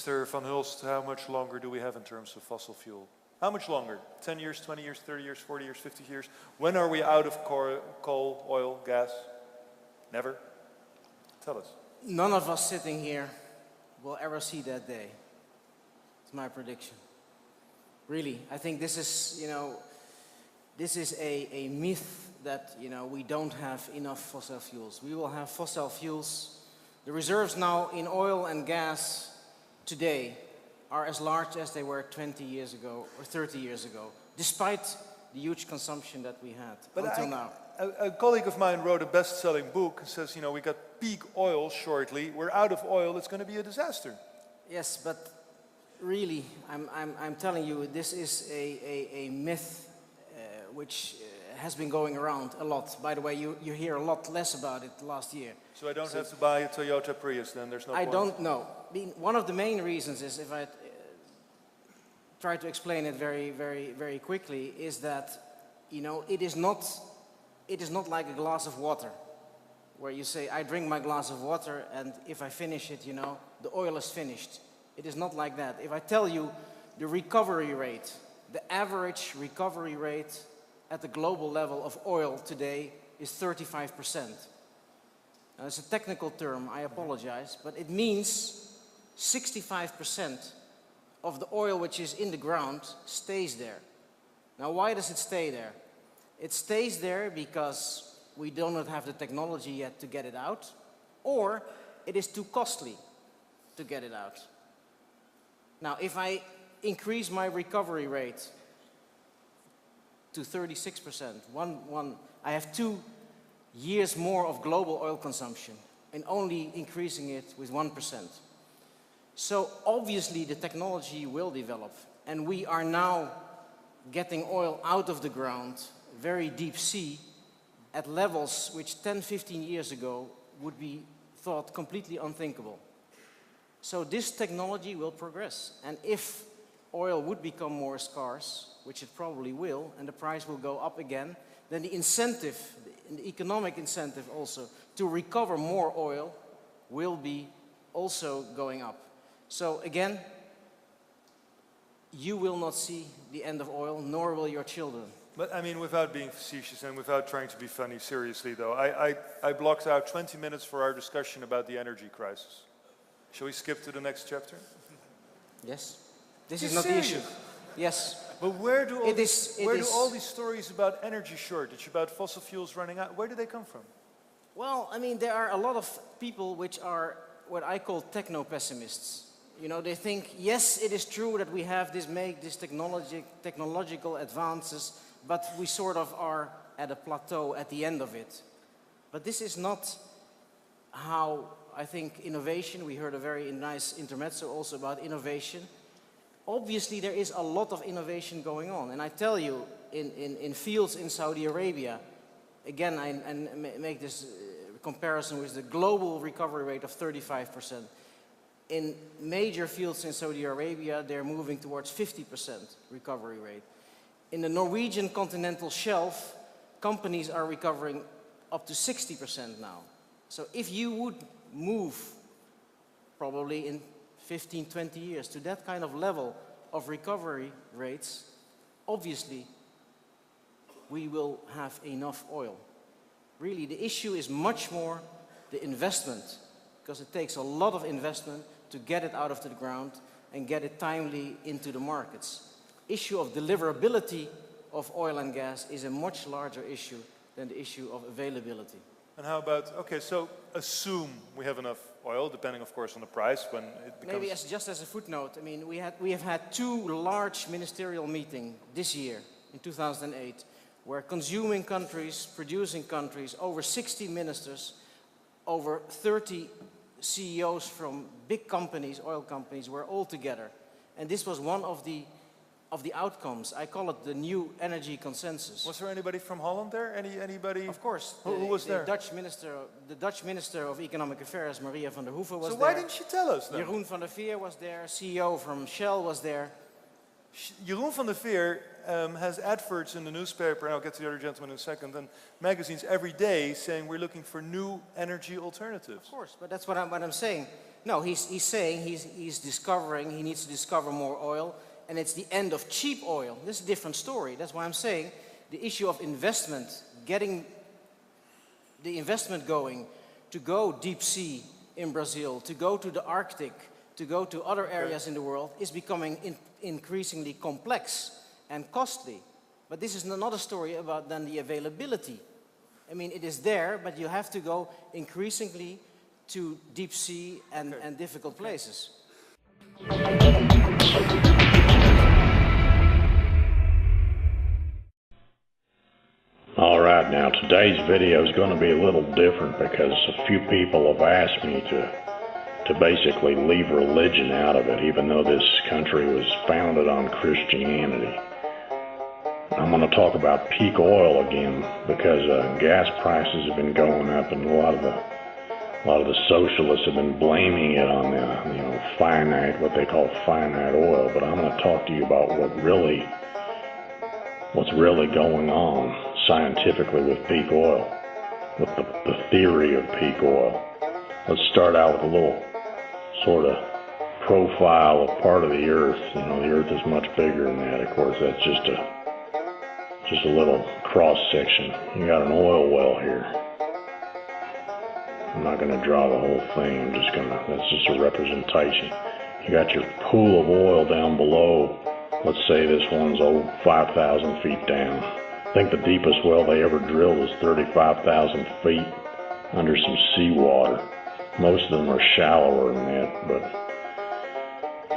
Mr. van Hulst, how much longer do we have in terms of fossil fuel? How much longer? 10 years, 20 years, 30 years, 40 years, 50 years? When are we out of coal, oil, gas? Never? Tell us. None of us sitting here will ever see that day. It's my prediction. Really, I think this is, this is a myth that, we don't have enough fossil fuels. We will have fossil fuels. The reserves now in oil and gas today are as large as they were 20 years ago or 30 years ago, despite the huge consumption that we had until now. A colleague of mine wrote a best-selling book and says, we got peak oil shortly, we're out of oil, it's going to be a disaster. Yes, but really, I'm telling you, this is a myth which has been going around a lot. By the way, you hear a lot less about it last year. So I don't have to buy a Toyota Prius, then there's no point? I don't know. One of the main reasons is, if I try to explain it very, very, very quickly, is that, it is not like a glass of water, where you say, I drink my glass of water, and if I finish it, the oil is finished. It is not like that. If I tell you the recovery rate, the average recovery rate at the global level of oil today is 35%. Now, it's a technical term, I apologize, but it means 65% of the oil which is in the ground stays there. Now, why does it stay there? It stays there because we do not have the technology yet to get it out, or it is too costly to get it out. Now, if I increase my recovery rate to 36%, I have 2 years more of global oil consumption and only increasing it with 1%. So obviously the technology will develop, and we are now getting oil out of the ground, very deep sea, at levels which 10, 15 years ago would be thought completely unthinkable. So this technology will progress, and if oil would become more scarce, which it probably will, and the price will go up again, then the incentive, the economic incentive also, to recover more oil will be also going up. So again, you will not see the end of oil, nor will your children. But without being facetious and without trying to be funny, seriously though, I blocked out 20 minutes for our discussion about the energy crisis. Shall we skip to the next chapter? Yes. This is not the issue. Yes. But where do all these stories about energy shortage, about fossil fuels running out, where do they come from? Well, there are a lot of people which are what I call techno-pessimists. They think, yes, it is true that we have this technological advances, but we sort of are at a plateau at the end of it. But this is not how I think innovation, we heard a very nice intermezzo also about innovation. Obviously there is a lot of innovation going on, and I tell you, in fields in Saudi Arabia, again I make this comparison with the global recovery rate of 35%. In major fields in Saudi Arabia, they're moving towards 50% recovery rate. In the Norwegian continental shelf, companies are recovering up to 60% now. So if you would move, probably in 15, 20 years, to that kind of level of recovery rates, obviously we will have enough oil. Really, the issue is much more the investment, because it takes a lot of investment to get it out of the ground and get it timely into the markets. Issue of deliverability of oil and gas is a much larger issue than the issue of availability. And how about, okay, so assume we have enough oil, depending of course on the price when it becomes... Maybe just as a footnote, we have had 2 large ministerial meetings this year, in 2008, where consuming countries, producing countries, over 60 ministers, over 30 CEOs from big companies, oil companies, were all together. And this was one of the outcomes. I call it the new energy consensus. Was there anybody from Holland there? Anybody? Of course. Who was there? The Dutch Minister of Economic Affairs, Maria van der Hoeven, was there. So why didn't she tell us then? Jeroen van der Veer was there, CEO from Shell was there. Jeroen van der Veer has adverts in the newspaper, and I'll get to the other gentleman in a second, and magazines every day saying we're looking for new energy alternatives. Of course, but that's what I'm saying. No, he's saying he's discovering, he needs to discover more oil, and it's the end of cheap oil. This is a different story. That's why I'm saying the issue of investment, getting the investment going, to go deep sea in Brazil, to go to the Arctic, to go to other areas in the world, is becoming increasingly complex and costly. But this is not a story about then the availability. I mean, it is there, but you have to go increasingly to deep sea and difficult places. All right, now today's video is going to be a little different because a few people have asked me to basically leave religion out of it, even though this country was founded on Christianity. I'm going to talk about peak oil again because gas prices have been going up, and a lot of the socialists have been blaming it on the finite, what they call finite oil. But I'm going to talk to you about what's really going on scientifically with peak oil, with the theory of peak oil. Let's start out with a little sort of profile of part of the Earth. The Earth is much bigger than that. Of course, that's just a little cross section. You got an oil well here. I'm not going to draw the whole thing. That's just a representation. You got your pool of oil down below. Let's say this one's 5,000 feet down. I think the deepest well they ever drilled was 35,000 feet under some seawater. Most of them are shallower than that, but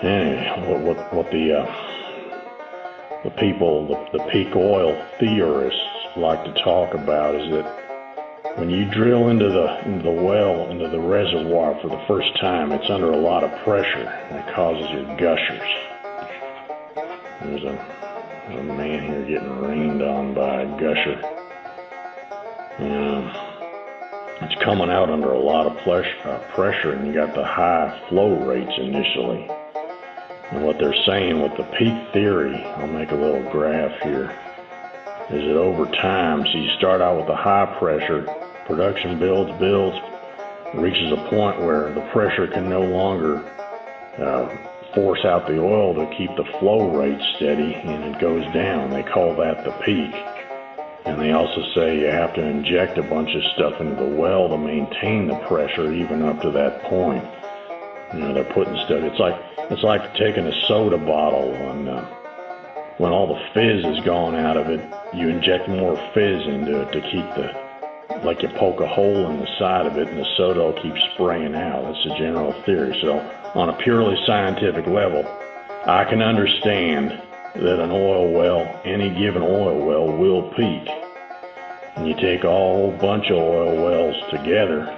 anyway, what the people, the peak oil theorists like to talk about is that when you drill into the well, into the reservoir for the first time, it's under a lot of pressure, and it causes your gushers. There's a man here getting rained on by a gusher. It's coming out under a lot of pressure, and you got the high flow rates initially. And what they're saying with the peak theory, I'll make a little graph here, is that over time, so you start out with the high pressure, production builds, reaches a point where the pressure can no longer force out the oil to keep the flow rate steady, and it goes down. They call that the peak. And they also say you have to inject a bunch of stuff into the well to maintain the pressure even up to that point. They're putting stuff. It's like taking a soda bottle, and when all the fizz is gone out of it, you inject more fizz into it to keep like you poke a hole in the side of it, and the soda will keep spraying out. That's the general theory. So on a purely scientific level, I can understand that an oil well, any given oil well, will peak. And you take a whole bunch of oil wells together,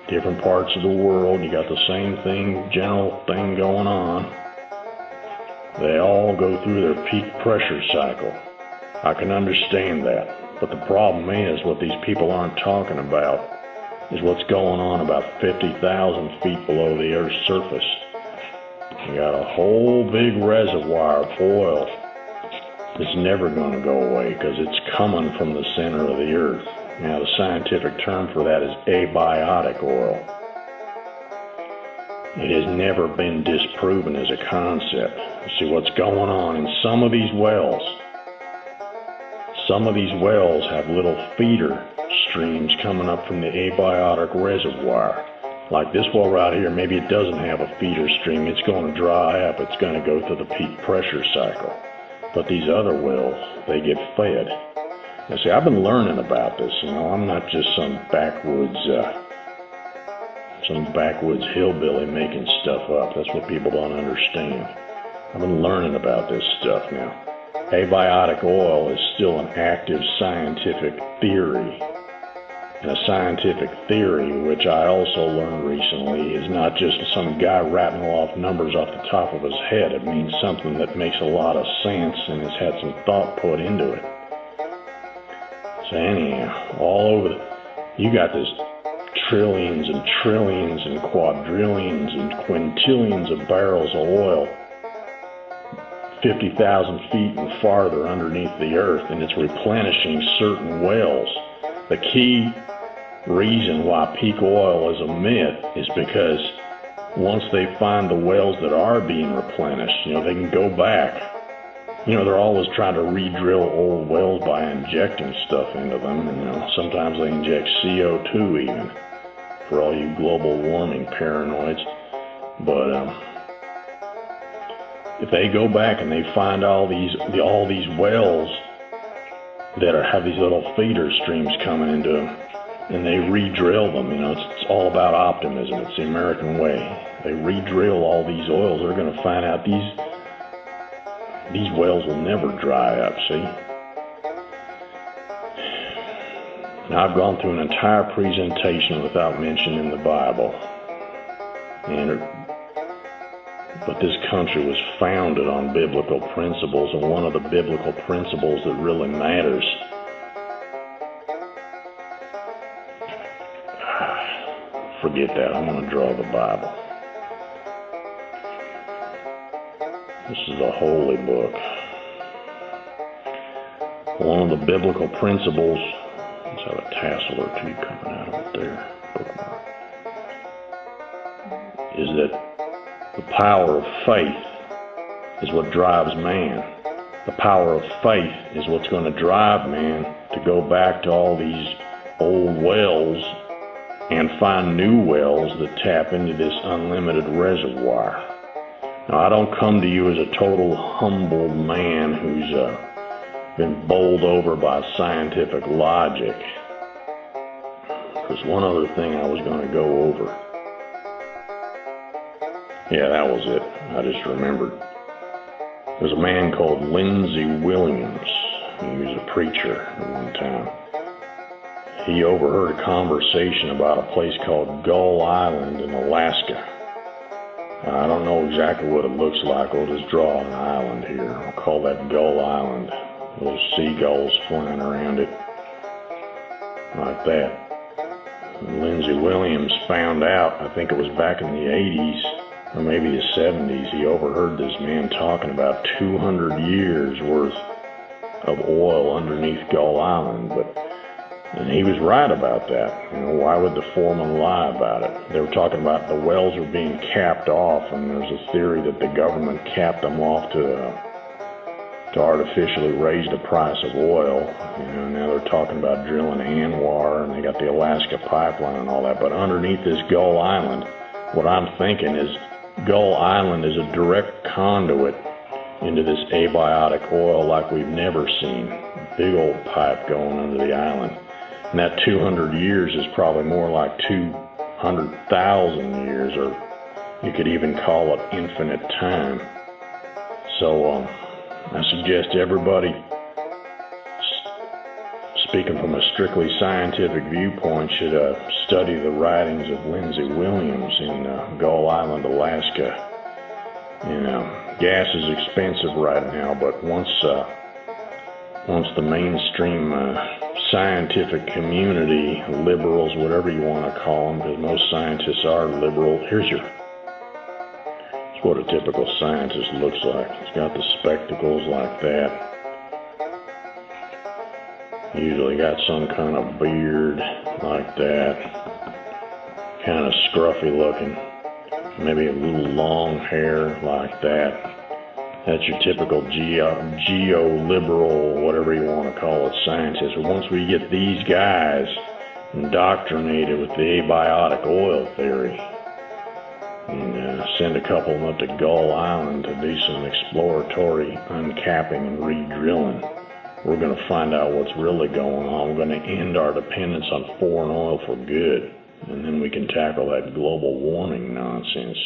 different parts of the world, you got the same thing, general thing going on. They all go through their peak pressure cycle. I can understand that. But the problem is, what these people aren't talking about is what's going on about 50,000 feet below the Earth's surface. You got a whole big reservoir of oil that's never going to go away because it's coming from the center of the Earth. Now, the scientific term for that is abiotic oil. It has never been disproven as a concept. You see what's going on in some of these wells. Some of these wells have little feeder streams coming up from the abiotic reservoir. Like this well right here, maybe it doesn't have a feeder stream. It's going to dry up. It's going to go through the peak pressure cycle. But these other wells, they get fed. Now see, I've been learning about this. I'm not just some backwoods hillbilly making stuff up. That's what people don't understand. I've been learning about this stuff now. Abiotic oil is still an active scientific theory. And a scientific theory, which I also learned recently, is not just some guy rattling off numbers off the top of his head. It means something that makes a lot of sense and has had some thought put into it. So anyhow, all over you got this trillions and trillions and quadrillions and quintillions of barrels of oil 50,000 feet and farther underneath the earth, and it's replenishing certain wells. The key reason why peak oil is a myth is because once they find the wells that are being replenished, they can go back. They're always trying to re-drill old wells by injecting stuff into them, and sometimes they inject CO2 even, for all you global warming paranoids. But if they go back and they find all these wells that have these little feeder streams coming into them, and they re-drill them, it's all about optimism. It's the American way. They re-drill all these oils, they're going to find out these wells will never dry up, see? Now, I've gone through an entire presentation without mentioning the Bible. But this country was founded on biblical principles, and one of the biblical principles that really matters forget that. I'm going to draw the Bible. This is a holy book. One of the biblical principles, let's have a tassel or two coming out of it there, bookmark, is that the power of faith is what drives man. The power of faith is what's going to drive man to go back to all these old wells and find new wells that tap into this unlimited reservoir. Now, I don't come to you as a total humbled man who's been bowled over by scientific logic. There's one other thing I was going to go over. Yeah, that was it. I just remembered. There's a man called Lindsey Williams. He was a preacher at one time. He overheard a conversation about a place called Gull Island in Alaska. I don't know exactly what it looks like. We'll just draw an island here. I'll call that Gull Island. Little seagulls flying around it like that. Lindsey Williams found out, I think it was back in the 80s, or maybe the 70s, he overheard this man talking about 200 years worth of oil underneath Gull Island, and he was right about that. Why would the foreman lie about it? They were talking about the wells were being capped off, and there's a theory that the government capped them off to artificially raise the price of oil. Now they're talking about drilling Anwar, and they got the Alaska pipeline and all that, but underneath this Gull Island, what I'm thinking is Gull Island is a direct conduit into this abiotic oil like we've never seen. Big old pipe going under the island. And that 200 years is probably more like 200,000 years, or you could even call it infinite time. So I suggest everybody, speaking from a strictly scientific viewpoint, should study the writings of Lindsey Williams in Gull Island, Alaska. Gas is expensive right now, but once the mainstream scientific community, liberals, whatever you want to call them, because most scientists are liberal. Here's what a typical scientist looks like. He's got the spectacles like that. Usually got some kind of beard like that. Kind of scruffy looking. Maybe a little long hair like that. That's your typical geo-liberal, whatever you want to call it, scientist. But once we get these guys indoctrinated with the abiotic oil theory, and send a couple of them up to Gull Island to do some exploratory uncapping and re-drilling, we're going to find out what's really going on. We're going to end our dependence on foreign oil for good, and then we can tackle that global warming nonsense.